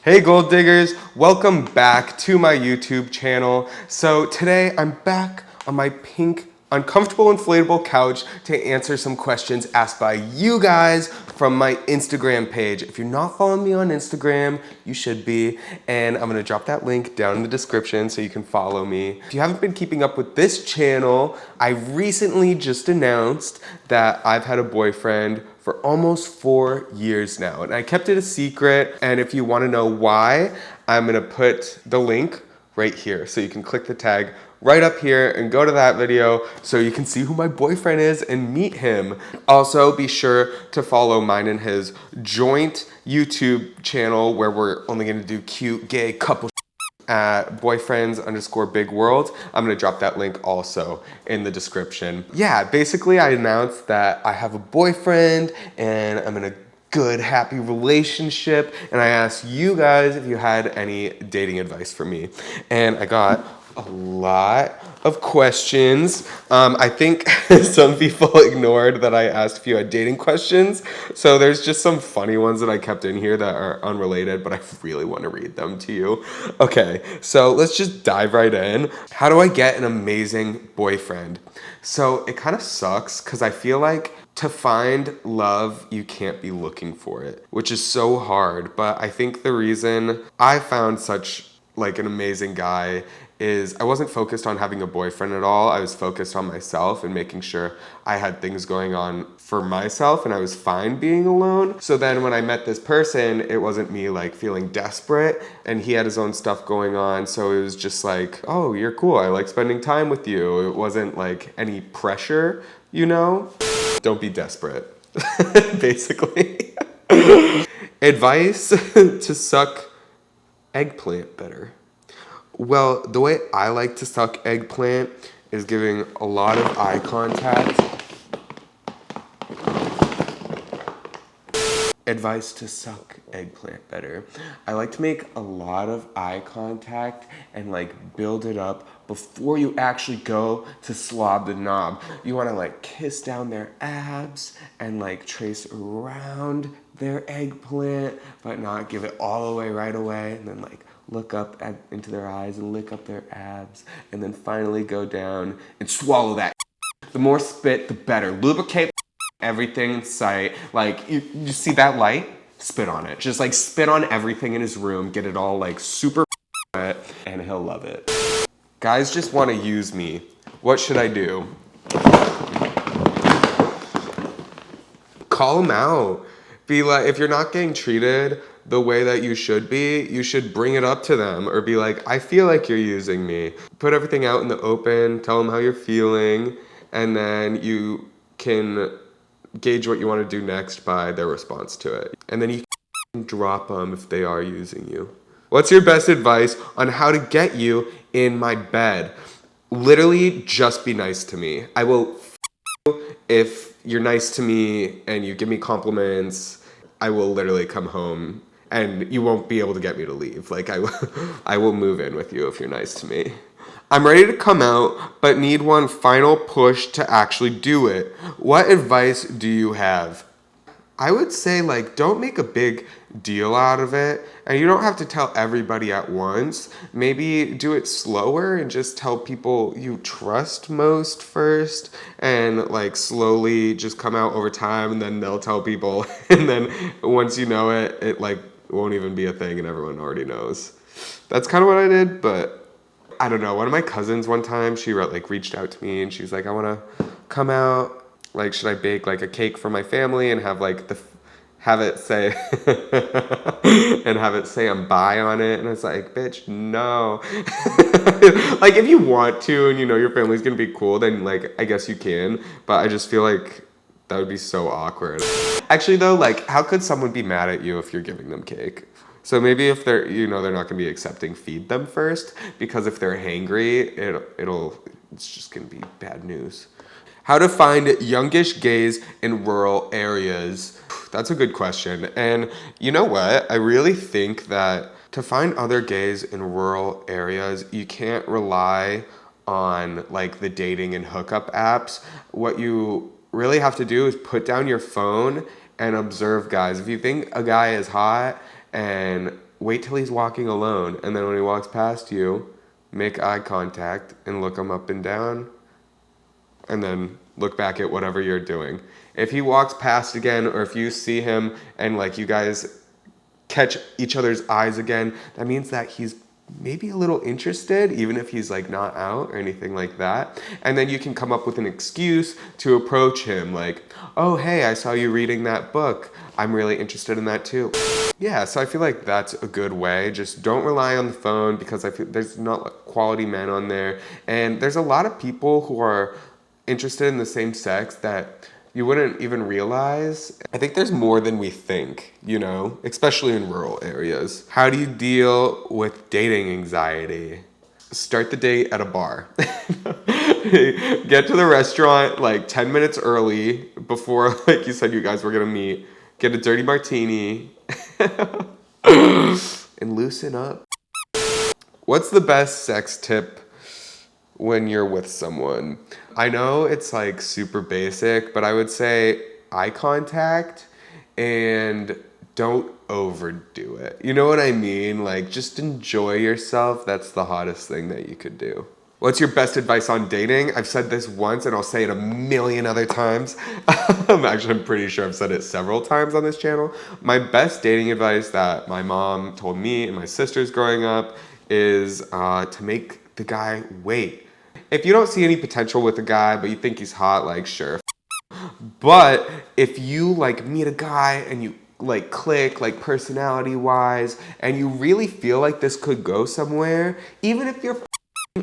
Hey gold diggers, welcome back to my YouTube channel. So today I'm back on my pink uncomfortable inflatable couch to answer some questions asked by you guys from my Instagram page. If you're not following me on Instagram, you should be, and I'm gonna drop that link down in the description so you can follow me. If you haven't been keeping up with this channel, I recently just announced that I've had a boyfriend for almost 4 years now, and I kept it a secret. And if you want to know why, I'm gonna put the link right here, so you can click the tag right up here and go to that video so you can see who my boyfriend is and meet him. Also, be sure to follow mine and his joint YouTube channel where we're only gonna do cute gay couple at boyfriends_big_world. I'm gonna drop that link also in the description. Yeah, basically I announced that I have a boyfriend and I'm in a good, happy relationship, and I asked you guys if you had any dating advice for me. And I got a lot of questions. I think some people ignored that I asked if you had dating questions. So there's just some funny ones that I kept in here that are unrelated, but I really want to read them to you. Okay, so let's just dive right in. How do I get an amazing boyfriend? So it kind of sucks because I feel like to find love, you can't be looking for it, which is so hard. But I think the reason I found such like an amazing guy is I wasn't focused on having a boyfriend at all. I was focused on myself and making sure I had things going on for myself and I was fine being alone. So then when I met this person, it wasn't me like feeling desperate, and he had his own stuff going on. So it was just like, oh, you're cool. I like spending time with you. It wasn't like any pressure, you know? Don't be desperate, basically. Advice to suck eggplant better. Well, the way I like to suck eggplant is giving a lot of eye contact. Advice to suck eggplant better. I like to make a lot of eye contact and like build it up before you actually go to slob the knob. You want to like kiss down their abs and like trace around their eggplant, but not give it all the way right away, and then like look up into their eyes and lick up their abs, and then finally go down and swallow that. The more spit, the better. Lubricate everything in sight. Like, you see that light? Spit on it. Just like spit on everything in his room, get it all like super wet, and he'll love it. Guys just want to use me. What should I do? Call him out. Be like, if you're not getting treated the way that you should be, you should bring it up to them, or be like, I feel like you're using me. Put everything out in the open, tell them how you're feeling, and then you can gauge what you want to do next by their response to it. And then you can drop them if they are using you. What's your best advice on how to get you in my bed? Literally, just be nice to me. I will if you're nice to me and you give me compliments. I will literally come home and you won't be able to get me to leave. Like, I will move in with you if you're nice to me. I'm ready to come out, but need one final push to actually do it. What advice do you have? I would say, like, don't make a big deal out of it, and you don't have to tell everybody at once. Maybe do it slower and just tell people you trust most first, and like slowly just come out over time, and then they'll tell people, and then once you know it, it like won't even be a thing and everyone already knows. That's kind of what I did, but I don't know. One of my cousins one time, she like reached out to me and she was like, I want to come out. Like, should I bake like a cake for my family and have like have it say and have it say I'm bi on it? And I was like, bitch, no. Like, if you want to and you know your family's gonna be cool, then like I guess you can. But I just feel like that would be so awkward. Actually though, like, how could someone be mad at you if you're giving them cake? So maybe if they're, you know, they're not gonna be accepting, feed them first, because if they're hangry, it's just gonna be bad news. How to find youngish gays in rural areas? That's a good question. And you know what? I really think that to find other gays in rural areas, you can't rely on like the dating and hookup apps. What you really have to do is put down your phone and observe guys. If you think a guy is hot and wait till he's walking alone, and then when he walks past you, make eye contact and look him up and down, and then look back at whatever you're doing. If he walks past again, or if you see him and like you guys catch each other's eyes again, that means that he's maybe a little interested, even if he's like not out or anything like that. And then you can come up with an excuse to approach him, like, oh, hey, I saw you reading that book. I'm really interested in that too. Yeah, so I feel like that's a good way. Just don't rely on the phone, because I feel there's not quality men on there. And there's a lot of people who are interested in the same sex that you wouldn't even realize. I think there's more than we think, you know, especially in rural areas. How do you deal with dating anxiety? Start the date at a bar. Get to the restaurant like 10 minutes early before, like you said, you guys were gonna meet. Get a dirty martini and loosen up. What's the best sex tip when you're with someone? I know it's like super basic, but I would say eye contact and don't overdo it. You know what I mean? Like, just enjoy yourself. That's the hottest thing that you could do. What's your best advice on dating? I've said this once and I'll say it a million other times. Actually, I'm pretty sure I've said it several times on this channel. My best dating advice that my mom told me and my sisters growing up is to make the guy wait. If you don't see any potential with a guy, but you think he's hot, like, sure. But if you like meet a guy and you like click, like personality wise, and you really feel like this could go somewhere, even if you're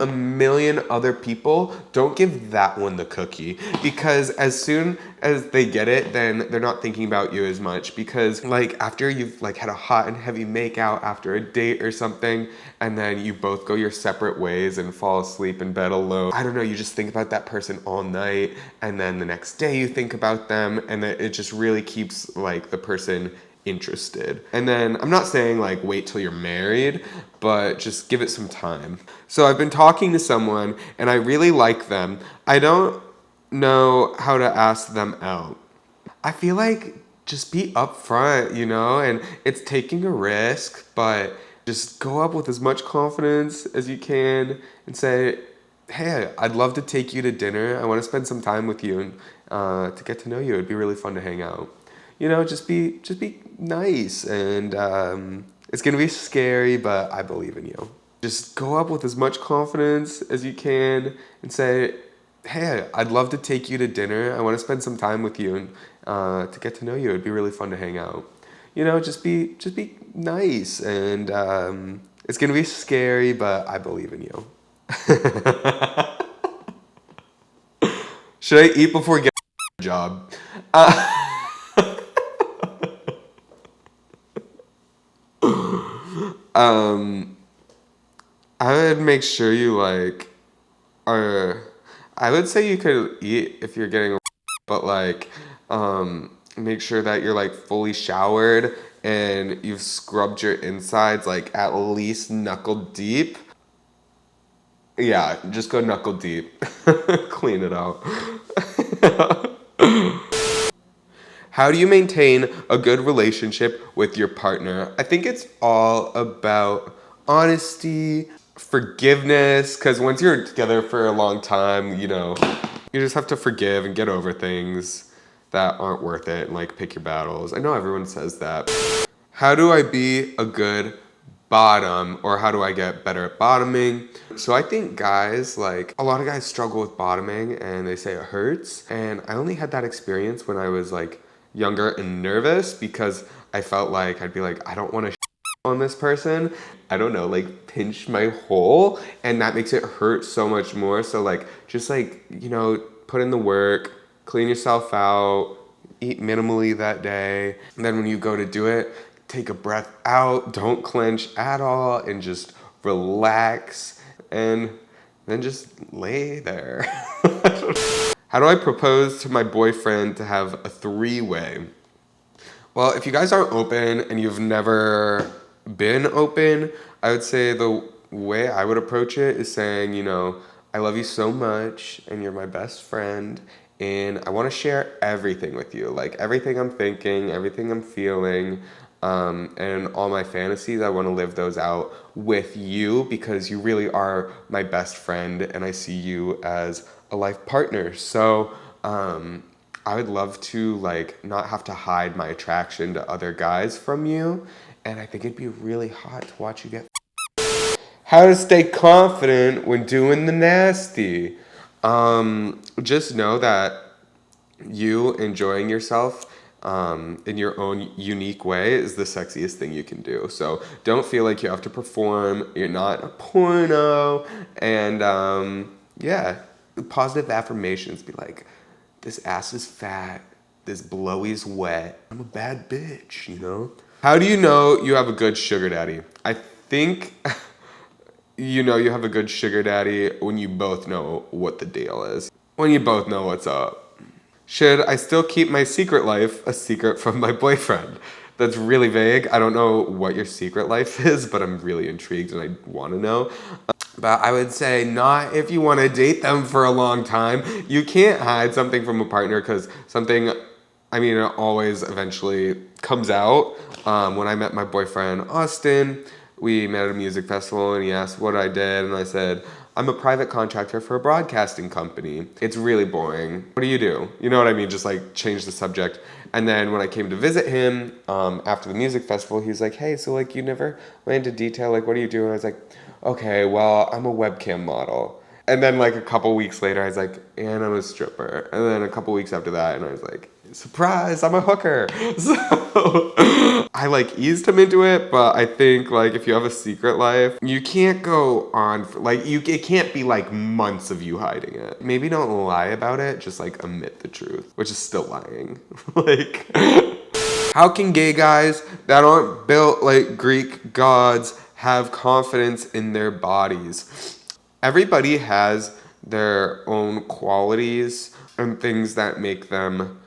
a million other people, don't give that one the cookie, because as soon as they get it, then they're not thinking about you as much. Because like after you've like had a hot and heavy makeout after a date or something, and then you both go your separate ways and fall asleep in bed alone, I don't know, you just think about that person all night, and then the next day you think about them, and then it just really keeps like the person interested. And then I'm not saying like wait till you're married, but just give it some time. So I've been talking to someone and I really like them. I don't know how to ask them out. I feel like just be upfront, you know, and it's taking a risk, but just go up with as much confidence as you can and say, hey, I'd love to take you to dinner. I want to spend some time with you and to get to know you. It'd be really fun to hang out. You know, just be nice, and it's gonna be scary, but I believe in you. Just go up with as much confidence as you can and say, hey, I'd love to take you to dinner. I want to spend some time with you and to get to know you. It'd be really fun to hang out. You know, just be nice, and it's gonna be scary, but I believe in you. Should I eat before getting a job? I would make sure you like are, I would say you could eat if you're getting, but like, make sure that you're like fully showered and you've scrubbed your insides like at least knuckle deep. Yeah, just go knuckle deep. Clean it out. How do you maintain a good relationship with your partner? I think it's all about honesty, forgiveness, because once you're together for a long time, you know, you just have to forgive and get over things that aren't worth it and like pick your battles. I know everyone says that. How do I be a good bottom, or how do I get better at bottoming? So I think guys, like a lot of guys struggle with bottoming and they say it hurts. And I only had that experience when I was like younger and nervous, because I felt like I'd be like, I don't want to on this person. I don't know, like pinch my hole, and that makes it hurt so much more. So like, just like, you know, put in the work, clean yourself out, eat minimally that day. And then when you go to do it, take a breath out, don't clench at all, and just relax, and then just lay there. How do I propose to my boyfriend to have a three-way? Well, if you guys aren't open and you've never been open, I would say the way I would approach it is saying, you know, I love you so much and you're my best friend, and I want to share everything with you, like everything I'm thinking, everything I'm feeling. and all my fantasies, I want to live those out with you because you really are my best friend and I see you as a life partner. So I would love to like not have to hide my attraction to other guys from you, and I think it'd be really hot to watch you get. How to stay confident when doing the nasty. Just know that you enjoying yourself in your own unique way is the sexiest thing you can do. So don't feel like you have to perform. You're not a porno. And yeah, positive affirmations. Be like, this ass is fat. This blowy's wet. I'm a bad bitch, you know? How do you know you have a good sugar daddy? I think you know you have a good sugar daddy when you both know what the deal is. When you both know what's up. Should I still keep my secret life a secret from my boyfriend? That's really vague. I don't know what your secret life is, but I'm really intrigued and I want to know. But I would say not if you want to date them for a long time. You can't hide something from a partner because something, I mean, it always eventually comes out. When I met my boyfriend, Austin, we met at a music festival and he asked what I did and I said, I'm a private contractor for a broadcasting company. It's really boring. What do? You know what I mean? Just like change the subject. And then when I came to visit him after the music festival, he was like, hey, so like you never went into detail, like what do you do? And I was like, okay, well, I'm a webcam model. And then like a couple weeks later, I was like, and I'm a stripper. And then a couple weeks after that, and I was like, surprise, I'm a hooker. So I like eased him into it, but I think like if you have a secret life, you can't go on for, like it can't be like months of you hiding it. Maybe don't lie about it, just like admit the truth, which is still lying. Like, how can gay guys that aren't built like Greek gods have confidence in their bodies? Everybody has their own qualities and things that make them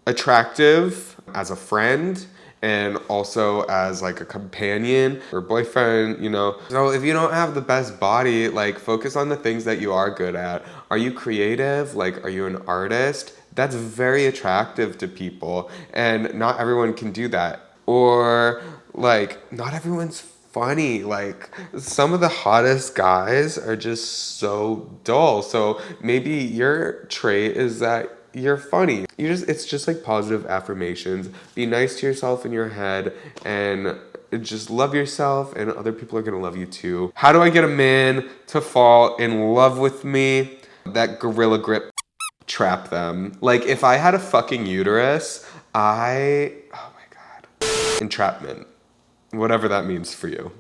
attractive as a friend and also as like a companion or boyfriend, you know. So if you don't have the best body, like focus on the things that you are good at. Are you creative? Like, are you an artist? That's very attractive to people and not everyone can do that. Or like, not everyone's funny. Like some of the hottest guys are just so dull. So maybe your trait is that you're funny. It's just like positive affirmations. Be nice to yourself in your head and just love yourself and other people are gonna love you too. How do I get a man to fall in love with me? That gorilla grip, trap them. Like if I had a fucking uterus, oh my God. Entrapment. Whatever that means for you.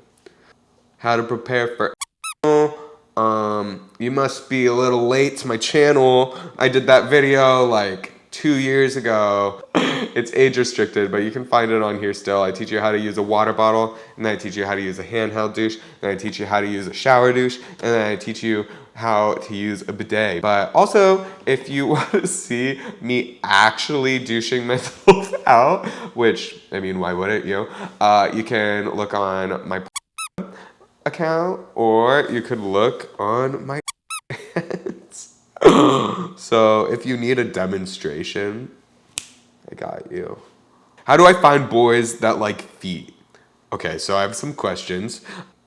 How to prepare for you must be a little late to my channel. I did that video like 2 years ago. It's age restricted, but you can find it on here still. I teach you how to use a water bottle, and then I teach you how to use a handheld douche, and I teach you how to use a shower douche, and then I teach you how to use a bidet. But also, if you want to see me actually douching myself out, which, I mean, why wouldn't you? You can look on my account, or you could look on my hands. So if you need a demonstration, I got you. How do I find boys that like feet? Okay, so I have some questions.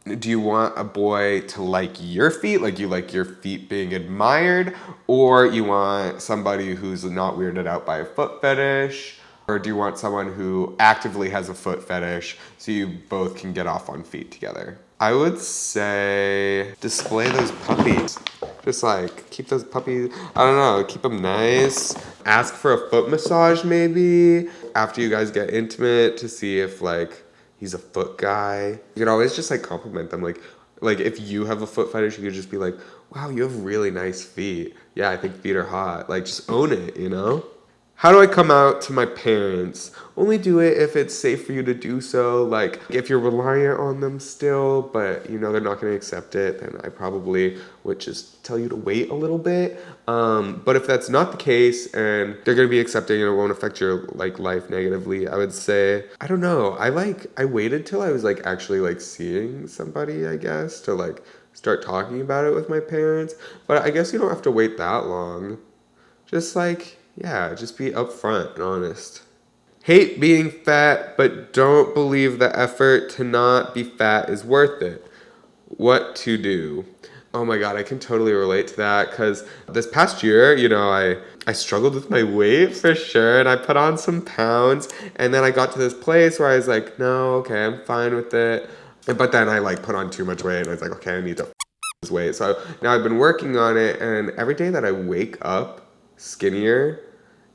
Do you want a boy to like your feet, like you like your feet being admired, or you want somebody who's not weirded out by a foot fetish? Or do you want someone who actively has a foot fetish so you both can get off on feet together? I would say display those puppies. Just like keep those puppies, I don't know, keep them nice. Ask for a foot massage maybe after you guys get intimate to see if like he's a foot guy. You could always just like compliment them. Like if you have a foot fetish, you could just be like, wow, you have really nice feet. Yeah, I think feet are hot. Like just own it, you know? How do I come out to my parents? Only do it if it's safe for you to do so. Like if you're reliant on them still, but you know they're not gonna accept it, then I probably would just tell you to wait a little bit. But if that's not the case and they're gonna be accepting and it won't affect your like life negatively, I would say, I don't know. I waited till I was like actually like seeing somebody, I guess, to like start talking about it with my parents. But I guess you don't have to wait that long. Just like, yeah, just be upfront and honest. Hate being fat, but don't believe the effort to not be fat is worth it. What to do? Oh my God, I can totally relate to that because this past year, I struggled with my weight for sure and I put on some pounds and then I got to this place where I was like, no, okay, I'm fine with it. But then I like put on too much weight and I was like, okay, I need to this weight. So now I've been working on it and every day that I wake up skinnier,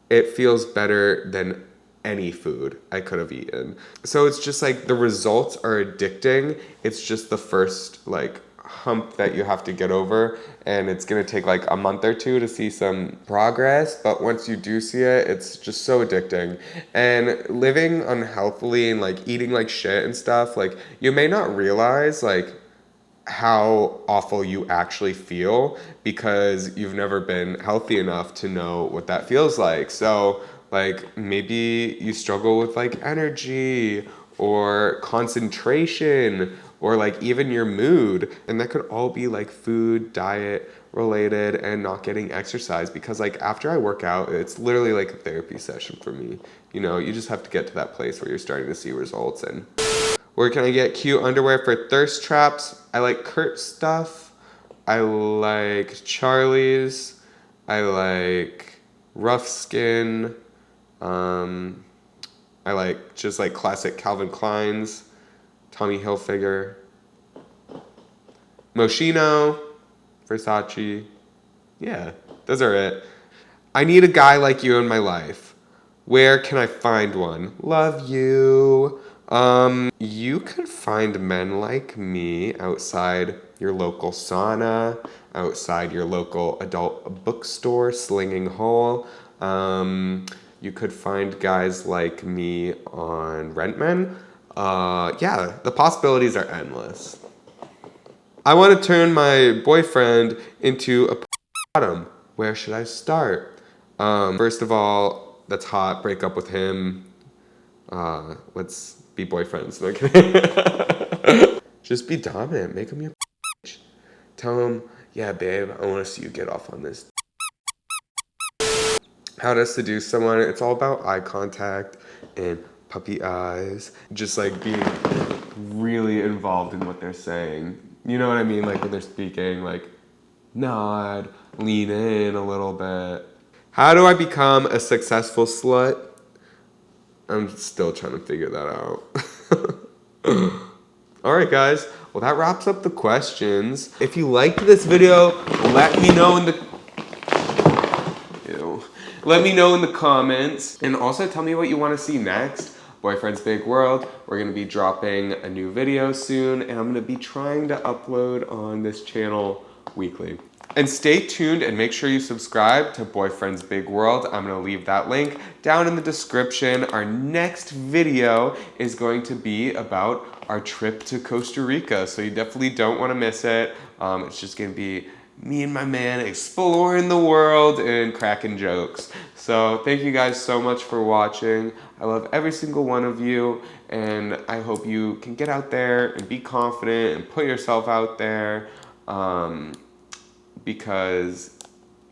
it feels better than any food I could have eaten. So it's just like the results are addicting. It's just the first like hump that you have to get over, and it's gonna take like a month or two to see some progress, but once you do see it, it's just so addicting. And living unhealthily and like eating like shit and stuff, like you may not realize like how awful you actually feel because you've never been healthy enough to know what that feels like. So like maybe you struggle with like energy or concentration or like even your mood, and that could all be like food, diet related, and not getting exercise. Because like after I work out, it's literally like a therapy session for me. You just have to get to that place where you're starting to see results. And where can I get cute underwear for thirst traps? I like Kurt stuff. I like Charlie's. I like Rough Skin. I like just like classic Calvin Klein's, Tommy Hilfiger, Moschino, Versace. Yeah, those are it. I need a guy like you in my life. Where can I find one? Love you. You could find men like me outside your local sauna, outside your local adult bookstore, Slinging Hole. You could find guys like me on Rentmen. Yeah, the possibilities are endless. I want to turn my boyfriend into a bottom. Where should I start? First of all, that's hot. Break up with him. Let's be boyfriends. No kidding. Just be dominant. Make him your bitch. Tell him, yeah, babe, I want to see you get off on this. How to seduce someone. It's all about eye contact and puppy eyes. Just like being really involved in what they're saying. You know what I mean? Like when they're speaking, like nod, lean in a little bit. How do I become a successful slut? I'm still trying to figure that out. All right, guys. Well, that wraps up the questions. If you liked this video, let me know in the Let me know in the comments. And also tell me what you want to see next. Boyfriend's Big World. We're going to be dropping a new video soon, and I'm going to be trying to upload on this channel weekly. And stay tuned and make sure you subscribe to Boyfriend's Big World. I'm going to leave that link down in the description. Our next video is going to be about our trip to Costa Rica, so you definitely don't want to miss it. It's just going to be me and my man exploring the world and cracking jokes. So thank you guys so much for watching. I love every single one of you, and I hope you can get out there and be confident and put yourself out there, because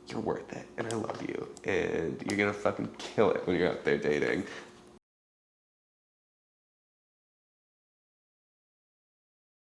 you're worth it, and I love you, and you're gonna fucking kill it when you're out there dating.